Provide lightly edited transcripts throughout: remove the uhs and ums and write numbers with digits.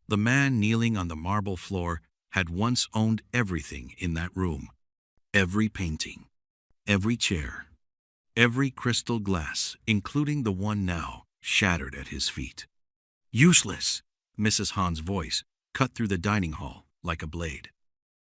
The man kneeling on the marble floor had once owned everything in that room. Every painting, every chair, every crystal glass, including the one now shattered at his feet. Useless! Mrs. Han's voice cut through the dining hall like a blade.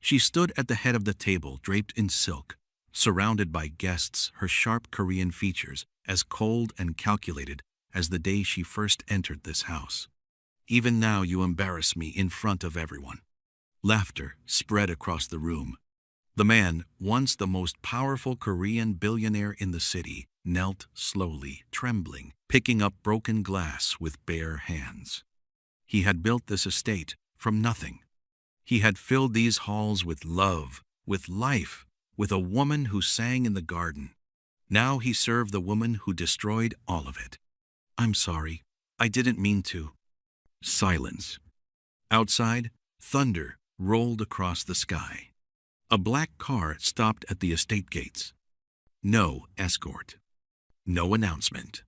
She stood at the head of the table draped in silk, surrounded by guests, her sharp Korean features as cold and calculated as the day she first entered this house. Even now you embarrass me in front of everyone. Laughter spread across the room. The man, once the most powerful Korean billionaire in the city, knelt slowly, trembling, picking up broken glass with bare hands. He had built this estate from nothing. He had filled these halls with love, with life, with a woman who sang in the garden. Now he served the woman who destroyed all of it. I'm sorry. I didn't mean to. Silence. Outside, thunder rolled across the sky. A black car stopped at the estate gates. No escort. No announcement.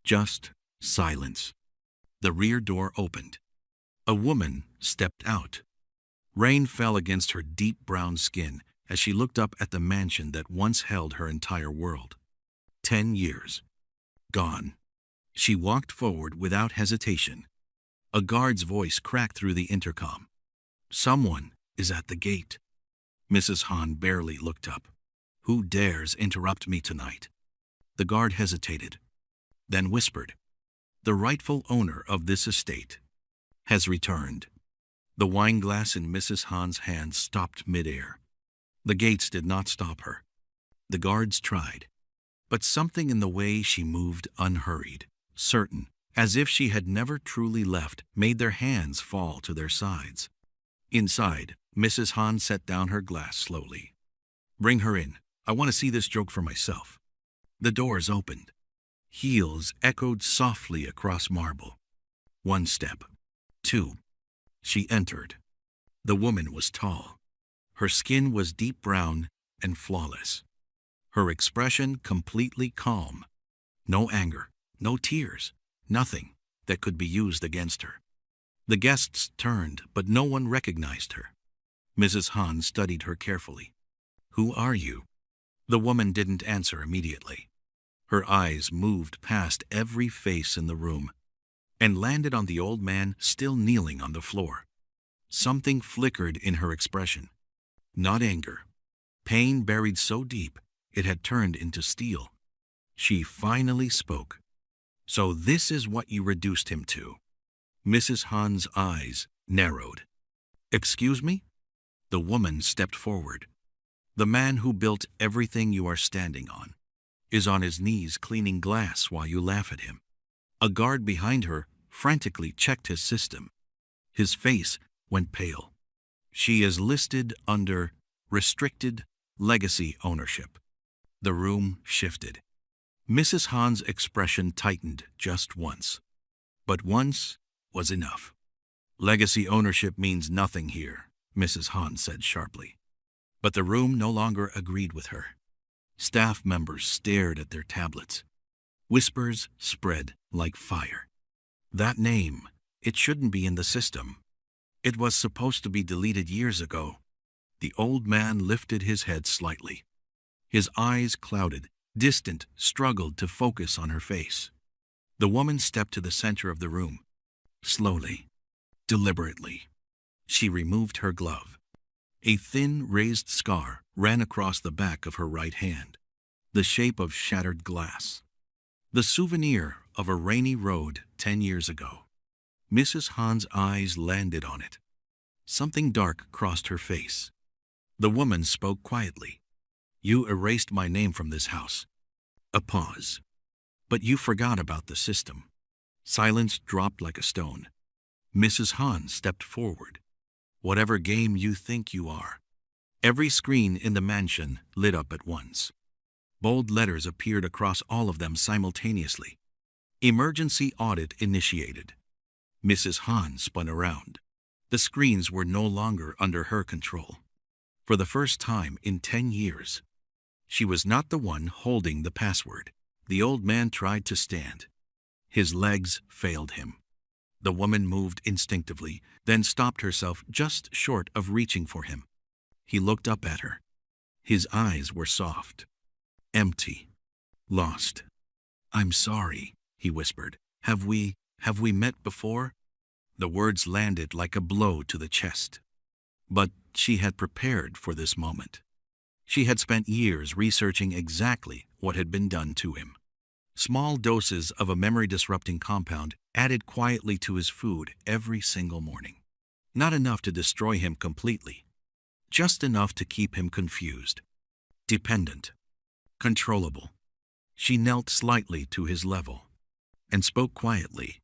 Just silence. The rear door opened. A woman stepped out. Rain fell against her deep brown skin as she looked up at the mansion that once held her entire world. 10 years. Gone. She walked forward without hesitation. A guard's voice cracked through the intercom. Someone is at the gate. Mrs. Han barely looked up. Who dares interrupt me tonight? The guard hesitated, then whispered, The rightful owner of this estate has returned. The wine glass in Mrs. Han's hand stopped midair. The gates did not stop her. The guards tried, but something in the way she moved unhurried, certain, as if she had never truly left, made their hands fall to their sides. Inside, Mrs. Han set down her glass slowly. Bring her in. I want to see this joke for myself. The doors opened. Heels echoed softly across marble. 1 step. 2. She entered. The woman was tall. Her skin was deep brown and flawless. Her expression completely calm. No anger, no tears, nothing that could be used against her. The guests turned, but no one recognized her. Mrs. Han studied her carefully. Who are you? The woman didn't answer immediately. Her eyes moved past every face in the room and landed on the old man still kneeling on the floor. Something flickered in her expression. Not anger. Pain buried so deep it had turned into steel. She finally spoke. So this is what you reduced him to. Mrs. Han's eyes narrowed. Excuse me? The woman stepped forward. The man who built everything you are standing on is on his knees cleaning glass while you laugh at him. A guard behind her frantically checked his system. His face went pale. She is listed under restricted legacy ownership. The room shifted. Mrs. Han's expression tightened just once. But once was enough. Legacy ownership means nothing here, Mrs. Han said sharply. But the room no longer agreed with her. Staff members stared at their tablets. Whispers spread like fire. That name, it shouldn't be in the system. It was supposed to be deleted years ago. The old man lifted his head slightly. His eyes clouded, distant, struggled to focus on her face. The woman stepped to the center of the room. Slowly, deliberately, she removed her glove. A thin, raised scar ran across the back of her right hand, the shape of shattered glass. The souvenir of a rainy road 10 years ago. Mrs. Han's eyes landed on it. Something dark crossed her face. The woman spoke quietly. You erased my name from this house. A pause. But you forgot about the system. Silence dropped like a stone. Mrs. Han stepped forward. Whatever game you think you are. Every screen in the mansion lit up at once. Bold letters appeared across all of them simultaneously. Emergency audit initiated. Mrs. Han spun around. The screens were no longer under her control. For the first time in 10 years, she was not the one holding the password. The old man tried to stand. His legs failed him. The woman moved instinctively, then stopped herself just short of reaching for him. He looked up at her. His eyes were soft, empty, lost. "I'm sorry," he whispered. Have we met before?" The words landed like a blow to the chest. But she had prepared for this moment. She had spent years researching exactly what had been done to him. Small doses of a memory-disrupting compound added quietly to his food every single morning. Not enough to destroy him completely, just enough to keep him confused, dependent, controllable. She knelt slightly to his level and spoke quietly.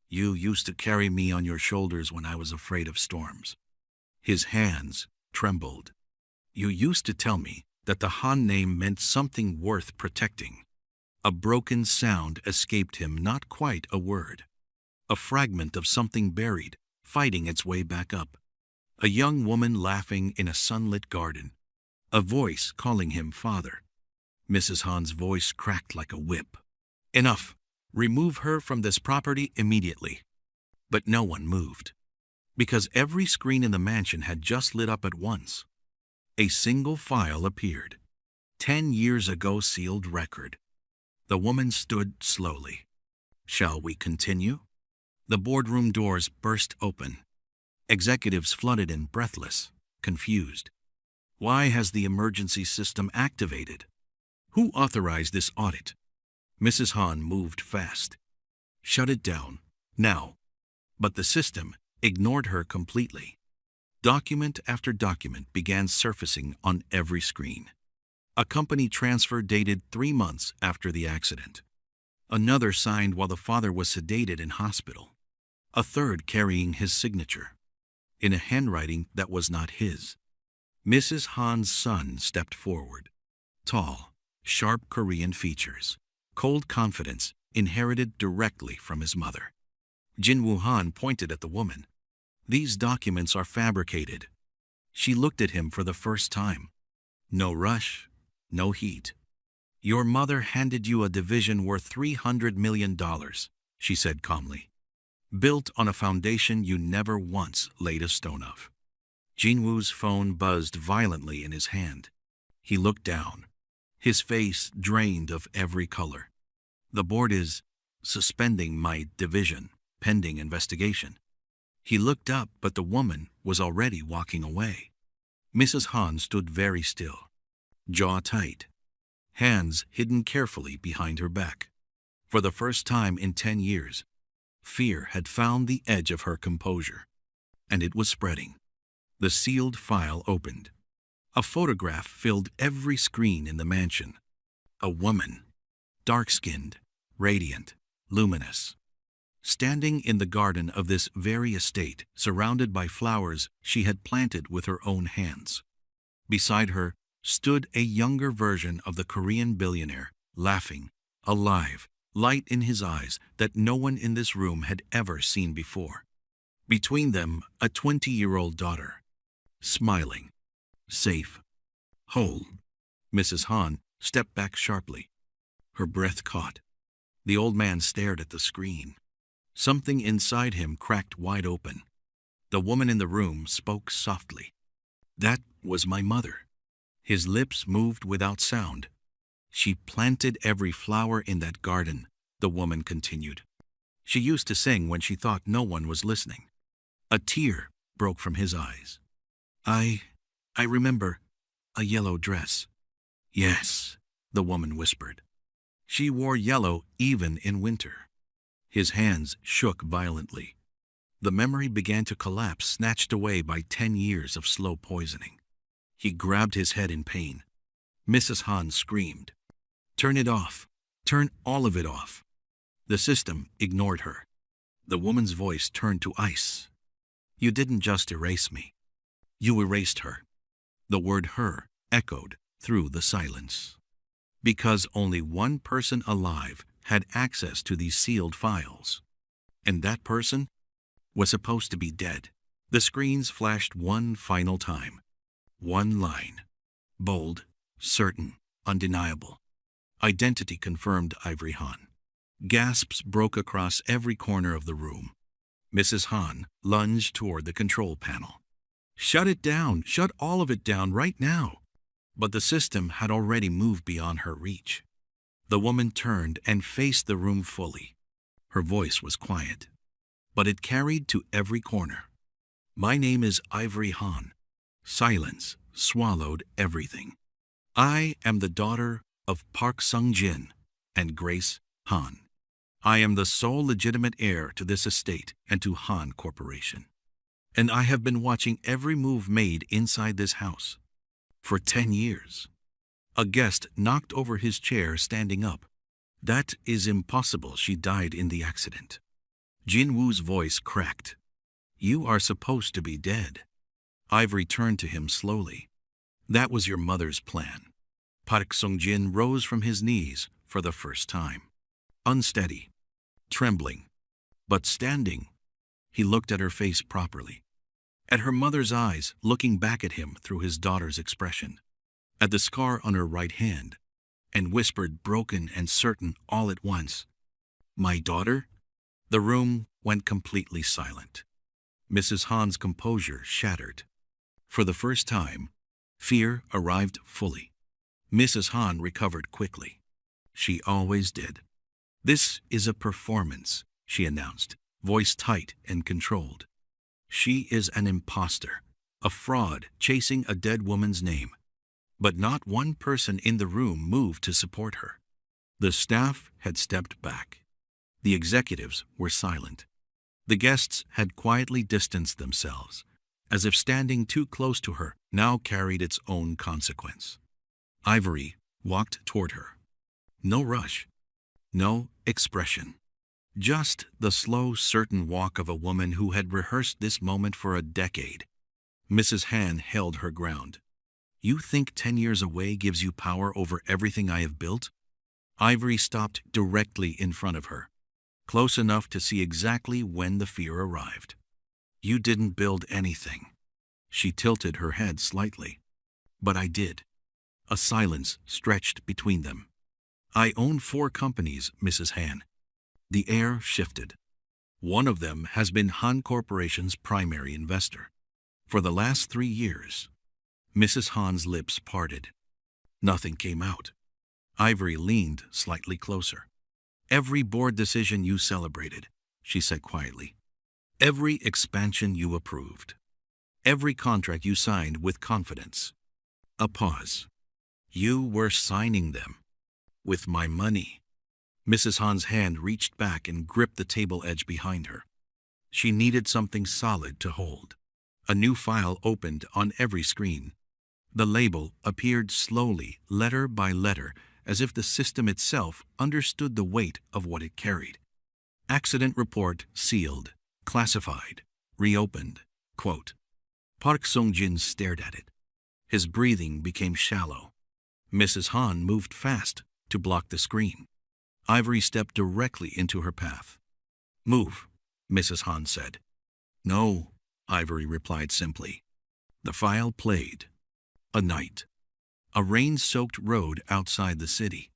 "You used to carry me on your shoulders when I was afraid of storms." His hands trembled. "You used to tell me that the Han name meant something worth protecting." A broken sound escaped him, not quite a word. A fragment of something buried, fighting its way back up. A young woman laughing in a sunlit garden. A voice calling him father. Mrs. Han's voice cracked like a whip. "Enough! Remove her from this property immediately." But no one moved, because every screen in the mansion had just lit up at once. A single file appeared. 10 years ago sealed record. The woman stood slowly. "Shall we continue?" The boardroom doors burst open. Executives flooded in, breathless, confused. Why has the emergency system activated? Who authorized this audit? Mrs. Han moved fast. "Shut it down, now." But the system ignored her completely. Document after document began surfacing on every screen. A company transfer dated 3 months after the accident. Another signed while the father was sedated in hospital. A third carrying his signature, in a handwriting that was not his. Mrs. Han's son stepped forward. Tall, sharp Korean features, cold confidence inherited directly from his mother. Jin-Woo Han pointed at the woman. "These documents are fabricated." She looked at him for the first time. "No rush, no heat. Your mother handed you a division worth $300 million, she said calmly. "Built on a foundation you never once laid a stone of." Jin-Woo's phone buzzed violently in his hand. He looked down, his face drained of every color. "The board is suspending my division, pending investigation." He looked up, but the woman was already walking away. Mrs. Han stood very still, jaw tight, hands hidden carefully behind her back. For the first time in 10 years, fear had found the edge of her composure, and it was spreading. The sealed file opened. A photograph filled every screen in the mansion. A woman, dark-skinned, radiant, luminous, standing in the garden of this very estate, surrounded by flowers she had planted with her own hands. Beside her stood a younger version of the Korean billionaire, laughing, alive, light in his eyes that no one in this room had ever seen before. Between them, a 20-year-old daughter, smiling, safe, whole. Mrs. Han stepped back sharply. Her breath caught. The old man stared at the screen. Something inside him cracked wide open. The woman in the room spoke softly. "That was my mother." His lips moved without sound. "She planted every flower in that garden," the woman continued. "She used to sing when she thought no one was listening." A tear broke from his eyes. I remember a yellow dress." "Yes," the woman whispered. "She wore yellow even in winter." His hands shook violently. The memory began to collapse, snatched away by 10 years of slow poisoning. He grabbed his head in pain. Mrs. Han screamed, "Turn it off. Turn all of it off." The system ignored her. The woman's voice turned to ice. "You didn't just erase me. You erased her." The word "her" echoed through the silence. Because only one person alive had access to these sealed files. And that person was supposed to be dead. The screens flashed one final time. One line. Bold, certain, undeniable. Identity confirmed Ivory Han. Gasps broke across every corner of the room. Mrs. Han lunged toward the control panel. Shut it down! Shut all of it down right now! But the system had already moved beyond her reach. The woman turned and faced the room fully. Her voice was quiet, but it carried to every corner. My name is Ivory Han. Silence swallowed everything. I am the daughter of Park Sung-jin and Grace Han. I am the sole legitimate heir to this estate and to Han Corporation. And I have been watching every move made inside this house for 10 years. A guest knocked over his chair standing up. That is impossible. She died in the accident. Jin Woo's voice cracked. You are supposed to be dead. Ivory turned to him slowly. That was your mother's plan. Park Sung-jin rose from his knees for the first time. Unsteady, trembling, but standing. He looked at her face properly, at her mother's eyes looking back at him through his daughter's expression, at the scar on her right hand, and whispered, broken and certain all at once, My daughter? The room went completely silent. Mrs. Han's composure shattered. For the first time, fear arrived fully. Mrs. Han recovered quickly. She always did. This is a performance, she announced, voice tight and controlled. She is an imposter, a fraud chasing a dead woman's name. But not one person in the room moved to support her. The staff had stepped back. The executives were silent. The guests had quietly distanced themselves, as if standing too close to her now carried its own consequence. Ivory walked toward her. No rush, no expression. Just the slow, certain walk of a woman who had rehearsed this moment for a decade. Mrs. Han held her ground. You think 10 years away gives you power over everything I have built? Ivory stopped directly in front of her, close enough to see exactly when the fear arrived. You didn't build anything. She tilted her head slightly. But I did. A silence stretched between them. I own 4 companies, Mrs. Han. The air shifted. One of them has been Han Corporation's primary investor. For the last 3 years, Mrs. Han's lips parted. Nothing came out. Ivory leaned slightly closer. Every board decision you celebrated, she said quietly. Every expansion you approved. Every contract you signed with confidence. A pause. You were signing them. With my money. Mrs. Han's hand reached back and gripped the table edge behind her. She needed something solid to hold. A new file opened on every screen. The label appeared slowly, letter by letter, as if the system itself understood the weight of what it carried. Accident report sealed, classified, reopened. Quote. Park Sung-jin stared at it. His breathing became shallow. Mrs. Han moved fast to block the screen. Ivory stepped directly into her path. Move, Mrs. Han said. No, Ivory replied simply. The file played. A night. A rain-soaked road outside the city.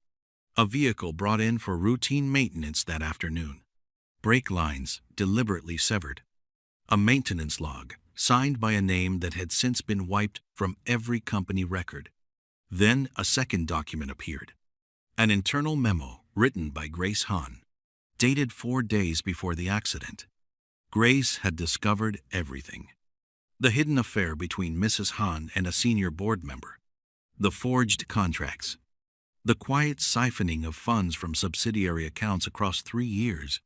A vehicle brought in for routine maintenance that afternoon. Brake lines deliberately severed. A maintenance log, signed by a name that had since been wiped from every company record. Then a second document appeared. An internal memo written by Grace Han, dated 4 days before the accident. Grace had discovered everything. The hidden affair between Mrs. Han and a senior board member. The forged contracts. The quiet siphoning of funds from subsidiary accounts across 3 years.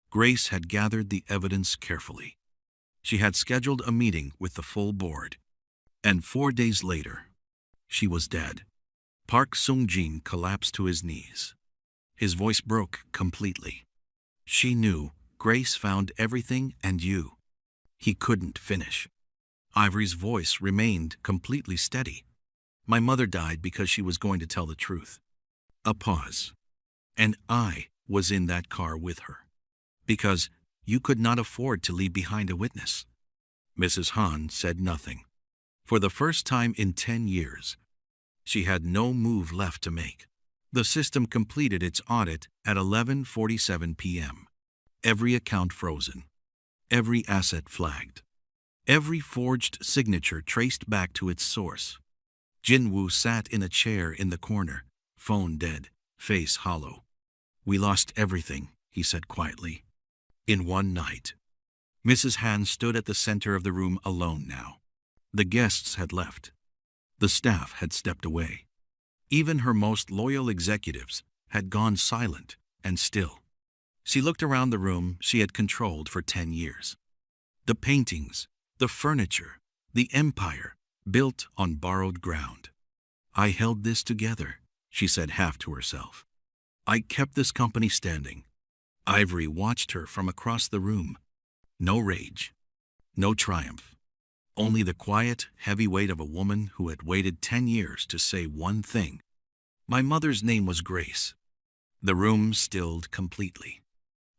Grace had gathered the evidence carefully. She had scheduled a meeting with the full board. And 4 days later, she was dead. Park Sung-jin collapsed to his knees. His voice broke completely. She knew Grace found everything and you. He couldn't finish. Ivory's voice remained completely steady. My mother died because she was going to tell the truth. A pause. And I was in that car with her. Because you could not afford to leave behind a witness. Mrs. Han said nothing. For the first time in 10 years, she had no move left to make. The system completed its audit at 11:47 p.m. Every account frozen. every asset flagged, every forged signature traced back to its source. Jinwoo sat in a chair in the corner, phone dead, face hollow. "We lost everything," he said quietly. "In one night." Mrs. Han stood at the center of the room alone now. The guests had left. The staff had stepped away. Even her most loyal executives had gone silent and still. She looked around the room she had controlled for 10 years. The paintings, the furniture, the empire built on borrowed ground. "I held this together," she said half to herself. "I kept this company standing." Ivory watched her from across the room. No rage, no triumph, only the quiet, heavy weight of a woman who had waited 10 years to say one thing. "My mother's name was Grace." The room stilled completely.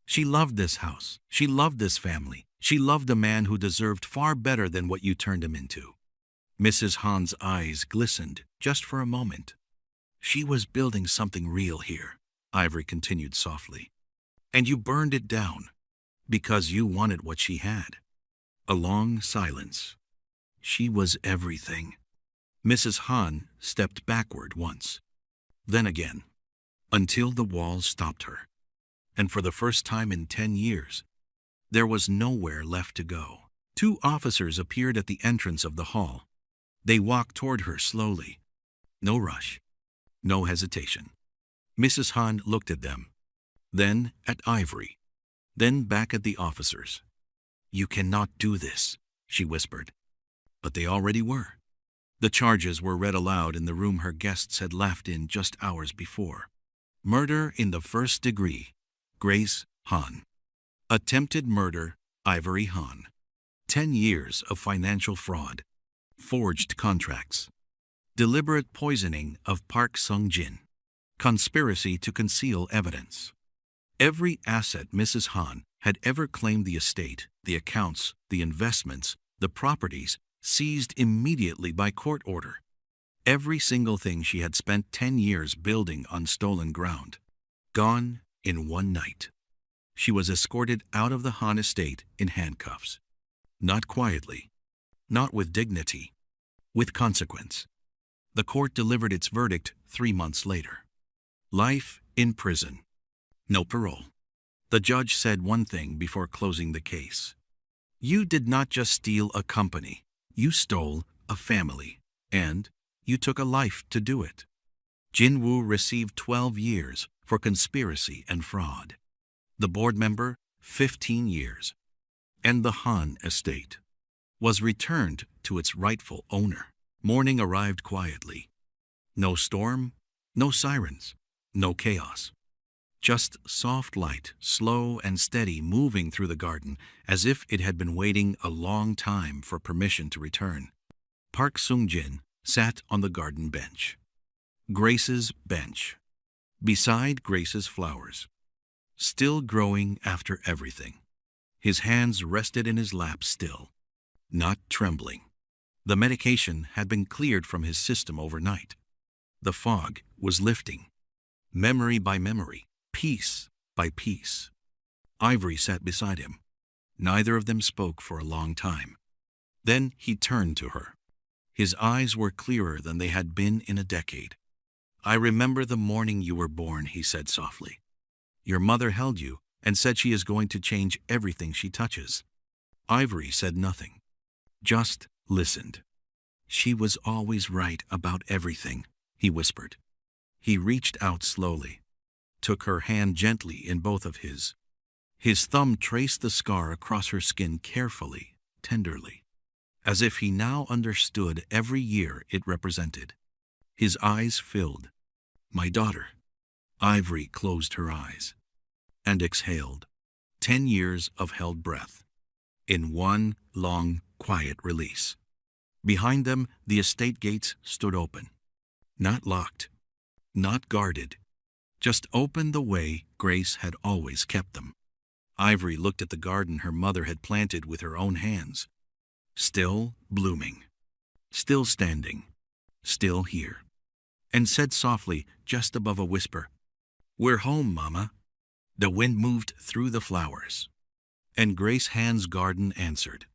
She loved this house. She loved this family. She loved a man who deserved far better than what you turned him into. Mrs. Han's eyes glistened just for a moment. "She was building something real here," Ivory continued softly. "And you burned it down because you wanted what she had." A long silence. "She was everything." Mrs. Han stepped backward once, then again, until the wall stopped her. And for the first time in 10 years, there was nowhere left to go. 2 officers appeared at the entrance of the hall. They walked toward her slowly. No rush, no hesitation. Mrs. Han looked at them, then at Ivory, then back at the officers. "You cannot do this," she whispered. But they already were. The charges were read aloud in the room her guests had laughed in just hours before. Murder in the first degree, Grace Han. Attempted murder, Ivory Han. 10 years of financial fraud. Forged contracts. Deliberate poisoning of Park Sung-jin. Conspiracy to conceal evidence. Every asset Mrs. Han had ever claimed, the estate, the accounts, the investments, the properties, seized immediately by court order. Every single thing she had spent 10 years building on stolen ground. Gone in one night. She was escorted out of the Han estate in handcuffs. Not quietly, not with dignity, with consequence. The court delivered its verdict 3 months later. Life in prison. No parole. The judge said one thing before closing the case. "You did not just steal a company. You stole a family, and you took a life to do it." Jinwoo received 12 years for conspiracy and fraud. The board member, 15 years. And the Han estate was returned to its rightful owner. Morning arrived quietly. No storm, no sirens, no chaos. Just soft light, slow and steady, moving through the garden as if it had been waiting a long time for permission to return. Park Sung-jin sat on the garden bench. Grace's bench. Beside Grace's flowers. Still growing after everything. His hands rested in his lap still, not trembling. The medication had been cleared from his system overnight. The fog was lifting. Memory by memory. Piece by piece. Ivory sat beside him. Neither of them spoke for a long time. Then he turned to her. His eyes were clearer than they had been in a decade. "I remember the morning you were born," he said softly. "Your mother held you and said she is going to change everything she touches." Ivory said nothing, just listened. "She was always right about everything," he whispered. He reached out slowly, took her hand gently in both of his. His thumb traced the scar across her skin carefully, tenderly, as if he now understood every year it represented. His eyes filled. "My daughter." Ivory closed her eyes and exhaled. 10 years of held breath in one long, quiet release. Behind them, the estate gates stood open. Not locked, not guarded, just open the way Grace had always kept them. Ivory looked at the garden her mother had planted with her own hands. Still blooming, still standing, still here. And said softly, just above a whisper, "We're home, Mama." The wind moved through the flowers. And Grace Hand's garden answered,